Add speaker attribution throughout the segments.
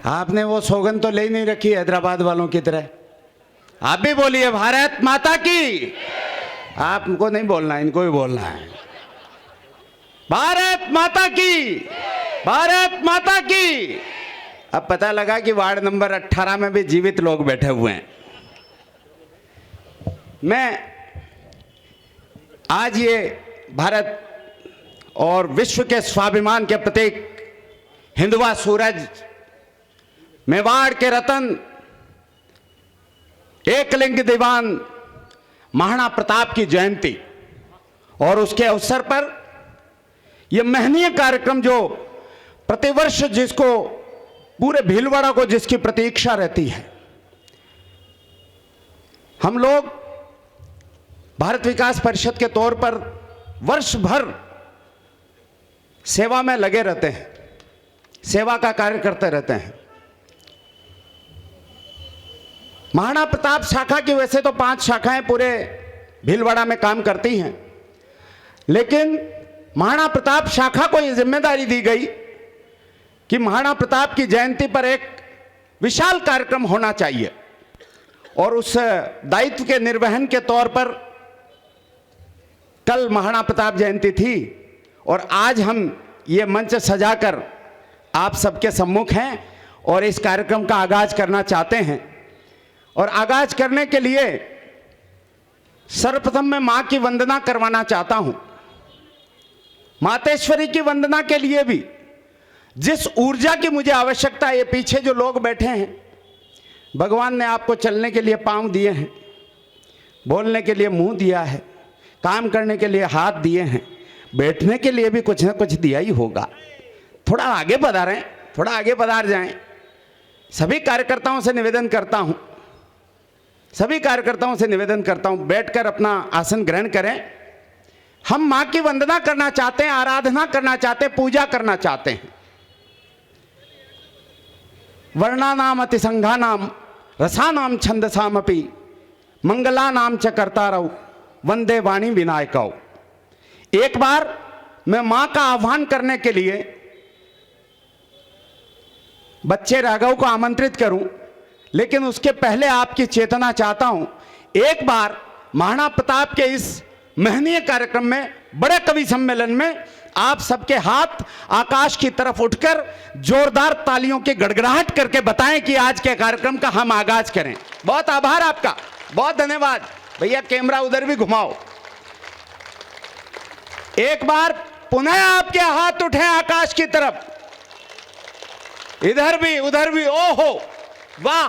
Speaker 1: आपने वो सौगंध तो ले नहीं रखी हैदराबाद वालों की तरह। आप भी बोलिए भारत माता की। आपको नहीं बोलना, इनको ही बोलना है। भारत माता की, भारत माता की। अब पता लगा कि वार्ड नंबर 18 में भी जीवित लोग बैठे हुए हैं। मैं आज ये भारत और विश्व के स्वाभिमान के प्रतीक हिंदुआ सूरज, मेवाड़ के रतन, एकलिंग दीवान महाराणा प्रताप की जयंती और उसके अवसर पर यह महनीय कार्यक्रम जो प्रतिवर्ष जिसको पूरे भीलवाड़ा को जिसकी प्रतीक्षा रहती है, हम लोग भारत विकास परिषद के तौर पर वर्ष भर सेवा में लगे रहते हैं, सेवा का कार्य करते रहते हैं। महाराणा प्रताप शाखा की वैसे तो 5 शाखाएं पूरे भीलवाड़ा में काम करती हैं, लेकिन महाराणा प्रताप शाखा को यह जिम्मेदारी दी गई कि महाराणा प्रताप की जयंती पर एक विशाल कार्यक्रम होना चाहिए और उस दायित्व के निर्वहन के तौर पर कल महाराणा प्रताप जयंती थी और आज हम ये मंच सजाकर आप सबके सम्मुख हैं और इस कार्यक्रम का आगाज करना चाहते हैं। और आगाज करने के लिए सर्वप्रथम मैं मां की वंदना करवाना चाहता हूं। मातेश्वरी की वंदना के लिए भी जिस ऊर्जा की मुझे आवश्यकता है, ये पीछे जो लोग बैठे हैं, भगवान ने आपको चलने के लिए पांव दिए हैं, बोलने के लिए मुंह दिया है, काम करने के लिए हाथ दिए हैं, बैठने के लिए भी कुछ ना कुछ दिया ही होगा। थोड़ा आगे पधारें, थोड़ा आगे पधार जाएं। सभी कार्यकर्ताओं से निवेदन करता हूं, सभी कार्यकर्ताओं से निवेदन करता हूं, बैठकर अपना आसन ग्रहण करें। हम मां की वंदना करना चाहते हैं, आराधना करना चाहते हैं, पूजा करना चाहते हैं। वर्णानाम अतिसंघानाम रसानाम छंदसामपि मंगलानाम च कर्तारौ वंदे वाणी विनायकौ। एक बार मैं मां का आह्वान करने के लिए बच्चे राघव को आमंत्रित करूं, लेकिन उसके पहले आपकी चेतना चाहता हूं। एक बार महाराणा प्रताप के इस महनीय कार्यक्रम में, बड़े कवि सम्मेलन में, आप सबके हाथ आकाश की तरफ उठकर जोरदार तालियों की गड़गड़ाहट करके बताएं कि आज के कार्यक्रम का हम आगाज करें। बहुत आभार आपका, बहुत धन्यवाद। भैया कैमरा उधर भी घुमाओ। एक बार पुनः आपके हाथ उठे आकाश की तरफ, इधर भी उधर भी। ओहो वाह!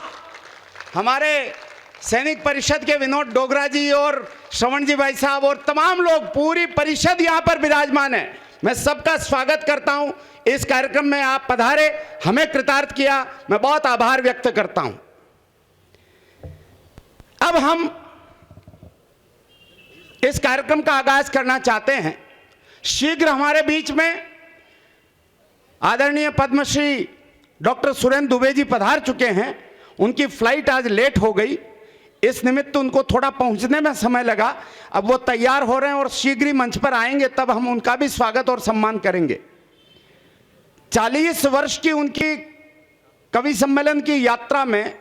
Speaker 1: हमारे सैनिक परिषद के विनोद डोगरा जी और श्रवण जी भाई साहब और तमाम लोग, पूरी परिषद यहां पर विराजमान है। मैं सबका स्वागत करता हूं। इस कार्यक्रम में आप पधारे, हमें कृतार्थ किया, मैं बहुत आभार व्यक्त करता हूं। अब हम इस कार्यक्रम का आगाज करना चाहते हैं। शीघ्र हमारे बीच में आदरणीय पद्मश्री डॉक्टर सुरेंद्र दुबे जी पधार चुके हैं। उनकी फ्लाइट आज लेट हो गई, इस निमित्त उनको थोड़ा पहुंचने में समय लगा। अब वो तैयार हो रहे हैं और शीघ्र ही मंच पर आएंगे, तब हम उनका भी स्वागत और सम्मान करेंगे। 40 वर्ष की उनकी कवि सम्मेलन की यात्रा में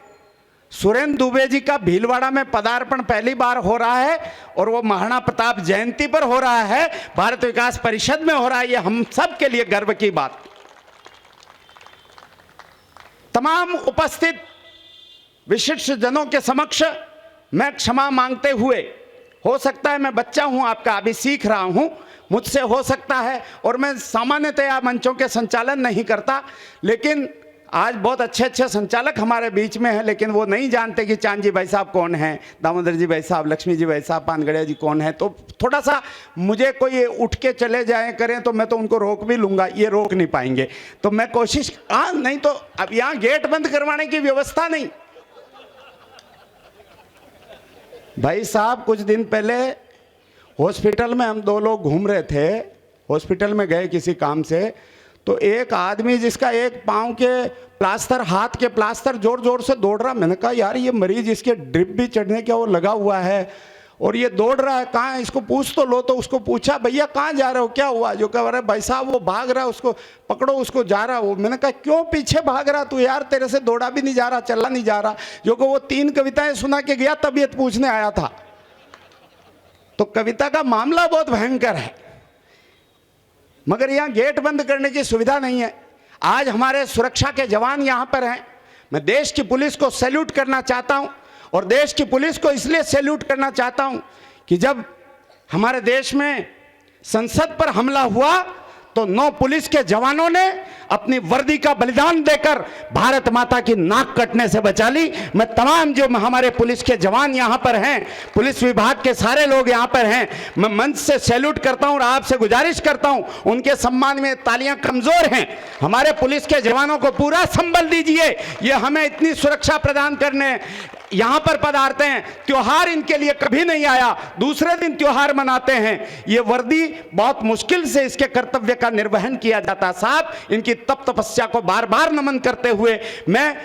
Speaker 1: सुरेंद्र दुबे जी का भीलवाड़ा में पदार्पण पहली बार हो रहा है और वो महाराणा प्रताप जयंती पर हो रहा है, भारत विकास परिषद में हो रहा है। ये हम सब के लिए गर्व की बात। तमाम उपस्थित विशिष्ट जनों के समक्ष मैं क्षमा मांगते हुए, हो सकता है मैं बच्चा हूं आपका, अभी सीख रहा हूं, मुझसे हो सकता है, और मैं सामान्यतया मंचों के संचालन नहीं करता, लेकिन आज बहुत अच्छे अच्छे संचालक हमारे बीच में हैं, लेकिन वो नहीं जानते कि चांद जी भाई साहब कौन हैं, दामोदर जी भाई साहब, लक्ष्मी जी भाई साहब, पानगड़िया जी कौन है। तो थोड़ा सा मुझे कोई उठ के चले जाए करें तो मैं तो उनको रोक भी लूँगा, ये रोक नहीं पाएंगे। तो मैं कोशिश, हाँ नहीं तो अब यहाँ गेट बंद करवाने की व्यवस्था नहीं। भाई साहब कुछ दिन पहले हॉस्पिटल में हम 2 लोग घूम रहे थे, हॉस्पिटल में गए किसी काम से, तो एक आदमी जिसका एक पाँव के प्लास्टर, हाथ के प्लास्टर जोर जोर से दौड़ रहा। मैंने कहा यार ये मरीज, इसके ड्रिप भी चढ़ने का वो लगा हुआ है और ये दौड़ रहा है, कहाँ है, इसको पूछ तो लो। तो उसको पूछा, भैया कहाँ जा रहे हो, क्या हुआ? जो कह रहे भाई साहब वो भाग रहा है, उसको पकड़ो, उसको जा रहा हो। मैंने कहा क्यों पीछे भाग रहा तू यार, तेरे से दौड़ा भी नहीं जा रहा, चला नहीं जा रहा। जो को वो 3 कविताएं सुना के गया, तबीयत पूछने आया था। तो कविता का मामला बहुत भयंकर है, मगर यहाँ गेट बंद करने की सुविधा नहीं है। आज हमारे सुरक्षा के जवान यहाँ पर हैं। मैं देश की पुलिस को सैल्यूट करना चाहता हूँ, और देश की पुलिस को इसलिए सैल्यूट करना चाहता हूँ कि जब हमारे देश में संसद पर हमला हुआ तो 9 पुलिस के जवानों ने अपनी वर्दी का बलिदान देकर भारत माता की नाक कटने से बचा ली। मैं तमाम जो हमारे पुलिस के जवान यहाँ पर हैं, पुलिस विभाग के सारे लोग यहाँ पर हैं, मैं मंच से सैल्यूट करता हूँ और आपसे गुजारिश करता हूँ, उनके सम्मान में तालियां कमजोर हैं। हमारे पुलिस के जवानों को पूरा संबल दीजिए, ये हमें इतनी सुरक्षा प्रदान करने यहाँ पर पधारते हैं। त्योहार इनके लिए कभी नहीं आया, दूसरे दिन त्योहार मनाते हैं। ये वर्दी बहुत मुश्किल से इसके कर्तव्य का निर्वहन किया जाता। साहब, इनकी तप तपस्या को बार बार नमन करते हुए मैं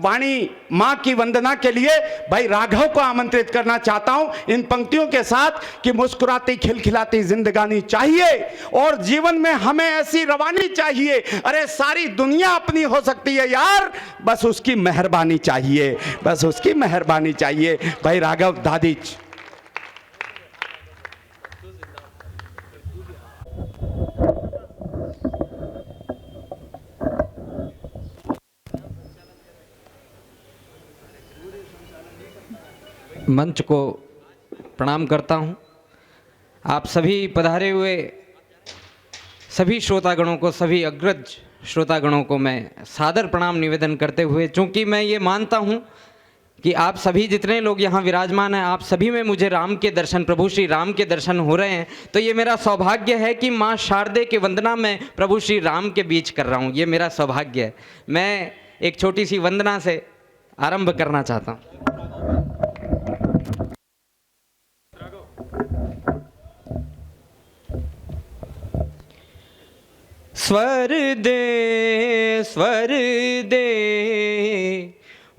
Speaker 1: वाणी मां की वंदना के लिए भाई राघव को आमंत्रित करना चाहता हूं इन पंक्तियों के साथ कि मुस्कुराती खिलखिलाती जिंदगानी चाहिए और जीवन में हमें ऐसी रवानी चाहिए। अरे सारी दुनिया अपनी हो सकती है यार, बस उसकी मेहरबानी चाहिए, बस उसकी मेहरबानी चाहिए। भाई राघव दादी।
Speaker 2: मंच को प्रणाम करता हूं। आप सभी पधारे हुए सभी श्रोतागणों को, सभी अग्रज श्रोतागणों को मैं सादर प्रणाम निवेदन करते हुए, चूंकि मैं ये मानता हूं कि आप सभी जितने लोग यहाँ विराजमान हैं, आप सभी में मुझे राम के दर्शन, प्रभु श्री राम के दर्शन हो रहे हैं, तो ये मेरा सौभाग्य है कि माँ शारदे की वंदना मैं प्रभु श्री राम के बीच कर रहा हूँ। ये मेरा सौभाग्य है। मैं एक छोटी सी वंदना से आरंभ करना चाहता हूँ। स्वर दे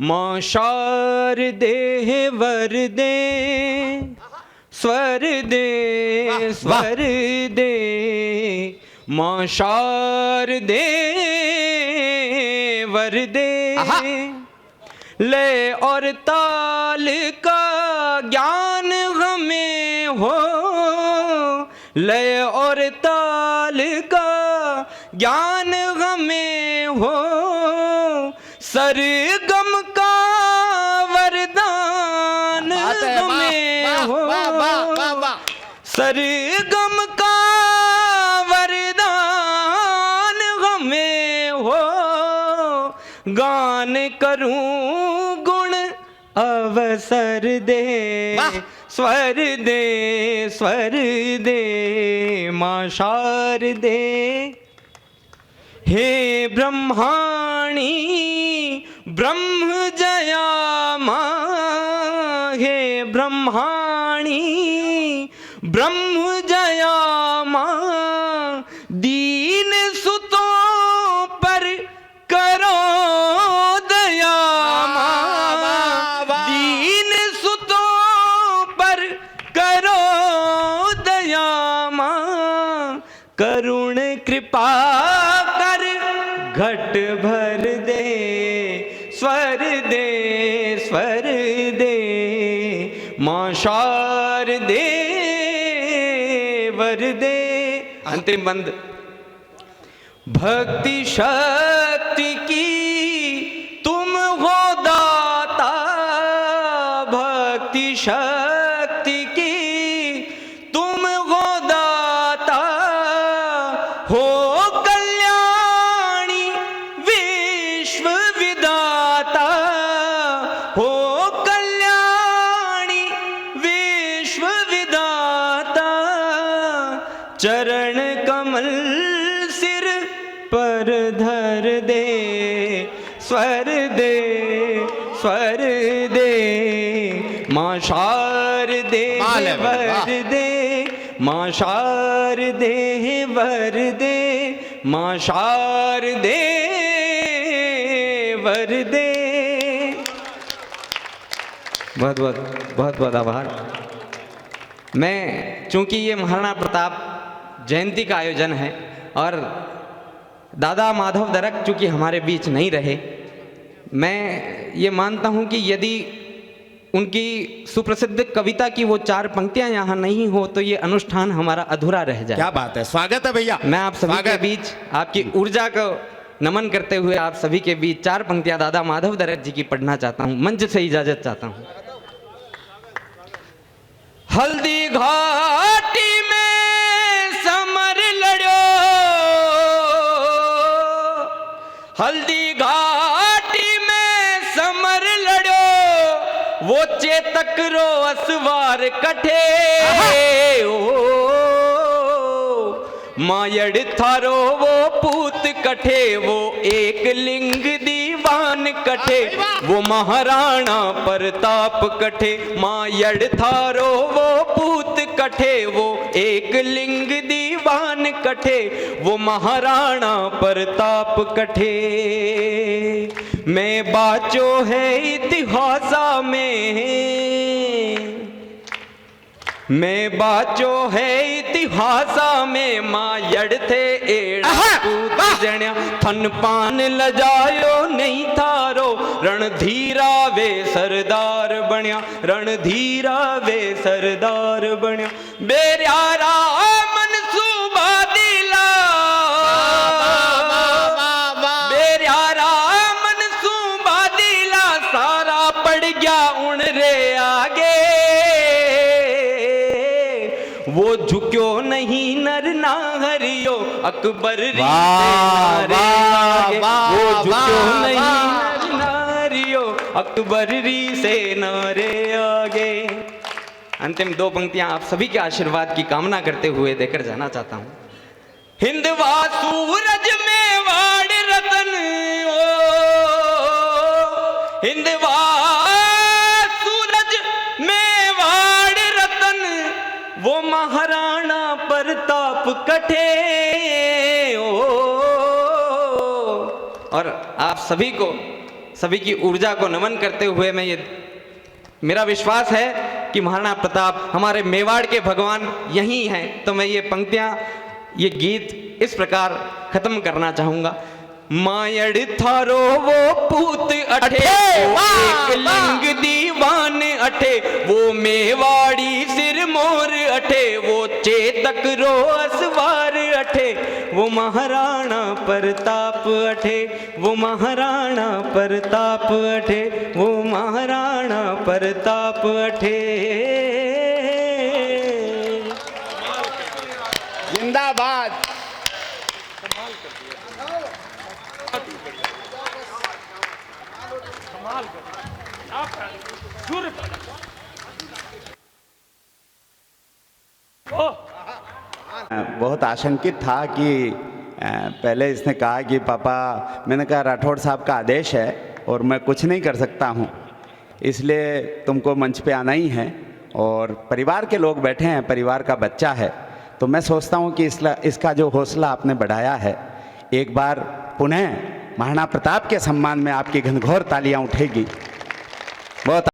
Speaker 2: माँ शारदे वर दे, स्वर दे माँ शारदे वर दे। लय और ताल का ज्ञान हमें हो, लय और ताल का ज्ञान हमें हो, सरगम का वरदान हमें हो, सरगम का वरदान हमें हो, गान करूं गुण अवसर दे, स्वर दे माँ शारदे। हे ब्रह्माणी ब्रह्म जया माँ, हे ब्रह्माणी ब्रह्म जया माँ, दीन सुतों पर करो दया माँ, दीन सुतों पर करो दया माँ, करुण कृपा कर घट भर दे, स्वर दे माँ शारदे वर दे। अंतिम बंद। भक्ति शक्ति की तुम हो दाता, भक्ति शक्ति की तुम हो दाता, हो कल्याणी विश्व विदाता, हो कल्याणी विश्व विदाता, चरण कमल सिर पर धर दे, स्वर दे माँ शारदे वर दे, माँ शारदे वर दे, माँ शारदे वर दे। बहुत बहुत आभार। मैं चूंकि ये महाराणा प्रताप जयंती का आयोजन है और दादा माधव दरक चूंकि हमारे बीच नहीं रहे, मैं ये मानता हूँ कि यदि उनकी सुप्रसिद्ध कविता की वो 4 पंक्तियां यहाँ नहीं हो तो ये अनुष्ठान हमारा अधूरा रह जाए।
Speaker 1: क्या बात है, स्वागत है भैया।
Speaker 2: मैं आप सभी के बीच आपकी ऊर्जा को नमन करते हुए आप सभी के बीच 4 पंक्तियां दादा माधव दरक जी की पढ़ना चाहता हूँ, मंच से इजाजत चाहता हूँ। हल्दी घाटी में समर लड़ो, हल्दी घाटी में समर लड़ो, वो चेतक रो असवार कठे ओ मायड़ थारो वो पूत कठे, वो एक लिंग दीवान कठे, वो महाराणा प्रताप कठे, मायड़ थारो वो पूत कठे, वो एक लिंग दीवान कठे, वो महाराणा प्रताप कठे। मैं बाचो है इतिहासा में, मैं बाचो है इतिहासा में, मायड़ थे एड़ा पूत जण्या, थन पान लजायो नहीं थारो, रणधीरा वे सरदार बण्या, रणधीरा वे सरदार बण्या, बेर्यारा मनसूबा दिला, बेर्यारा मनसूबा दिला, सारा पड़ गया उन रे आगे, वो झुक्यो नहीं नर ना हरियो, अकबर री से नारे आगे, वो झुक्यो नहीं नर ना हरियो, अकबर री से नारे आगे। अंतिम 2 पंक्तियां आप सभी के आशीर्वाद की कामना करते हुए देकर जाना चाहता हूं। हिंदवा सूरज में वाड़ रतन ओ, हिंदवा सूरज में वाड़ रतन, वो महाराणा प्रताप कठे ओ। और आप सभी को, सभी की ऊर्जा को नमन करते हुए मैं ये, मेरा विश्वास है कि महाराणा प्रताप हमारे मेवाड़ के भगवान यही हैं, तो मैं ये पंक्तियां, ये गीत इस प्रकार खत्म करना चाहूंगा। मायड़ थारो वो पूत अठे, एक लिंग दीवान अठे, वो मेवाड़ी सिर मोर अठे, वो चेतक रो असवार अठे, वो महाराणा प्रताप अठे, वो महाराणा प्रताप अठे, वो महाराणा प्रताप अठे।
Speaker 1: जिंदाबाद। बहुत आशंकित था कि पहले इसने कहा कि पापा, मैंने कहा राठौड़ साहब का आदेश है और मैं कुछ नहीं कर सकता हूँ, इसलिए तुमको मंच पे आना ही है, और परिवार के लोग बैठे हैं, परिवार का बच्चा है, तो मैं सोचता हूँ कि इसका जो हौसला आपने बढ़ाया है, एक बार पुनः महाराणा प्रताप के सम्मान में आपकी घनघोर तालियां उठेगी। बहुत